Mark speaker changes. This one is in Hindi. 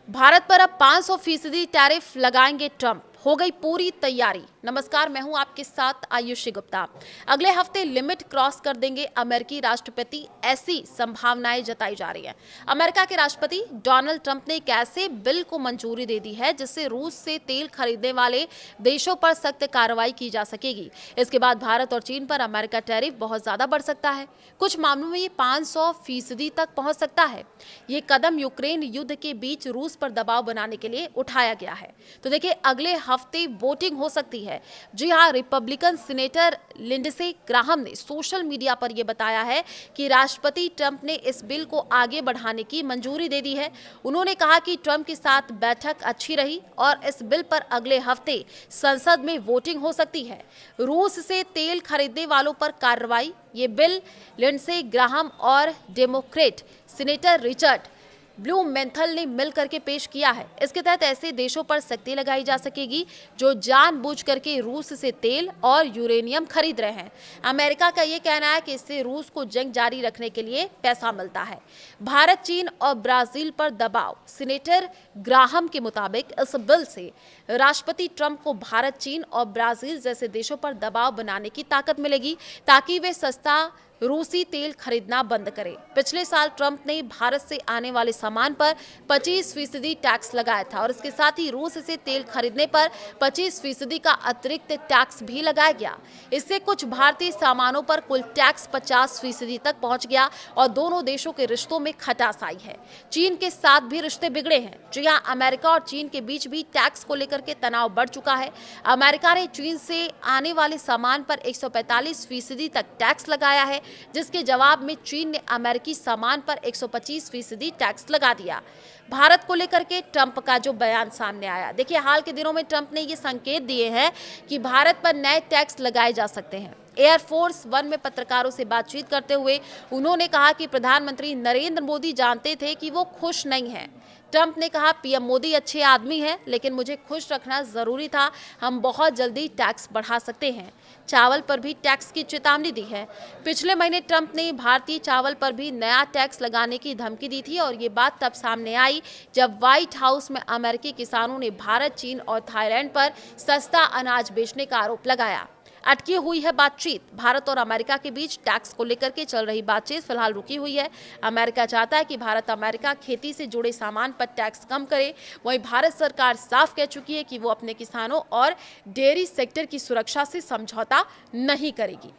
Speaker 1: भारत पर अब 500% टैरिफ लगाएंगे ट्रंप, हो गई पूरी तैयारी। नमस्कार, मैं हूं आपके साथ आयुषी गुप्ता। अगले हफ्ते लिमिट क्रॉस कर देंगे अमेरिकी राष्ट्रपति, ऐसी संभावनाएं जताई जा रही हैं। अमेरिका के राष्ट्रपति डोनाल्ड ट्रंप ने एक ऐसे बिल को मंजूरी दे दी है जिससे रूस से तेल खरीदने वाले देशों पर सख्त कार्रवाई की जा सकेगी। इसके बाद भारत और चीन पर अमेरिका टैरिफ बहुत ज्यादा बढ़ सकता है। कुछ मामलों में ये 500% तक पहुंच सकता है। ये कदम यूक्रेन युद्ध के बीच रूस पर दबाव बनाने के लिए उठाया गया है। तो देखिए, अगले हफ्ते वोटिंग हो सकती है। जी हां, रिपब्लिकन सीनेटर लिंडसे ग्राहम ने सोशल मीडिया पर यह बताया है कि राष्ट्रपति ट्रंप ने इस बिल को आगे बढ़ाने की मंजूरी दे दी है। उन्होंने कहा कि ट्रंप के साथ बैठक अच्छी रही और इस बिल पर अगले हफ्ते संसद में वोटिंग हो सकती है। रूस से तेल खरीदने वालों पर कार्रवाई, ये बिल लिंडसे ग्राहम और डेमोक्रेट सीनेटर रिचर्ड ब्लूमेंथल ने मिलकर के पेश किया है। इसके तहत ऐसे देशों पर सख्ती लगाई जा सकेगी जो जानबूझ करके रूस से तेल और यूरेनियम खरीद रहे हैं। अमेरिका का ये कहना है कि इससे रूस को जंग जारी रखने के लिए पैसा मिलता है। भारत, चीन और ब्राजील पर दबाव। सीनेटर ग्राहम के मुताबिक इस बिल से राष्ट्रपति ट्रंप को भारत, चीन और ब्राजील जैसे देशों पर दबाव बनाने की ताकत मिलेगी ताकि वे सस्ता रूसी तेल खरीदना बंद करें। पिछले साल ट्रंप ने भारत से आने वाले सामान पर 25% टैक्स लगाया था और इसके साथ ही रूस से तेल खरीदने पर 25% का अतिरिक्त टैक्स भी लगाया गया। इससे कुछ भारतीय सामानों पर कुल टैक्स 50% तक पहुंच गया और दोनों देशों के रिश्तों में खटास आई है। चीन के साथ भी रिश्ते बिगड़े हैं। जी हां, अमेरिका और चीन के बीच भी टैक्स को लेकर के तनाव बढ़ चुका है। अमेरिका ने चीन से आने वाले सामान पर 145% तक टैक्स लगाया है, जिसके जवाब में चीन ने अमेरिकी सामान पर 125% टैक्स लगा दिया। भारत को लेकर के ट्रंप का जो बयान सामने आया, देखिए, हाल के दिनों में ट्रंप ने ये संकेत दिए हैं कि भारत पर नए टैक्स लगाए जा सकते हैं। एयरफोर्स वन में पत्रकारों से बातचीत करते हुए उन्होंने कहा कि प्रधानमंत्री नरेंद्र मोदी जानते थे कि वो खुश नहीं हैं। ट्रंप ने कहा, पीएम मोदी अच्छे आदमी हैं, लेकिन मुझे खुश रखना जरूरी था। हम बहुत जल्दी टैक्स बढ़ा सकते हैं। चावल पर भी टैक्स की चेतावनी दी है। पिछले महीने ट्रंप ने भारतीय चावल पर भी नया टैक्स लगाने की धमकी दी थी और ये बात तब सामने आई जब व्हाइट हाउस में अमेरिकी किसानों ने भारत, चीन और थाईलैंड पर सस्ता अनाज बेचने का आरोप लगाया। अटकी हुई है बातचीत। भारत और अमेरिका के बीच टैक्स को लेकर के चल रही बातचीत फिलहाल रुकी हुई है। अमेरिका चाहता है कि भारत अमेरिका खेती से जुड़े सामान पर टैक्स कम करे। वहीं भारत सरकार साफ कह चुकी है कि वो अपने किसानों और डेयरी सेक्टर की सुरक्षा से समझौता नहीं करेगी।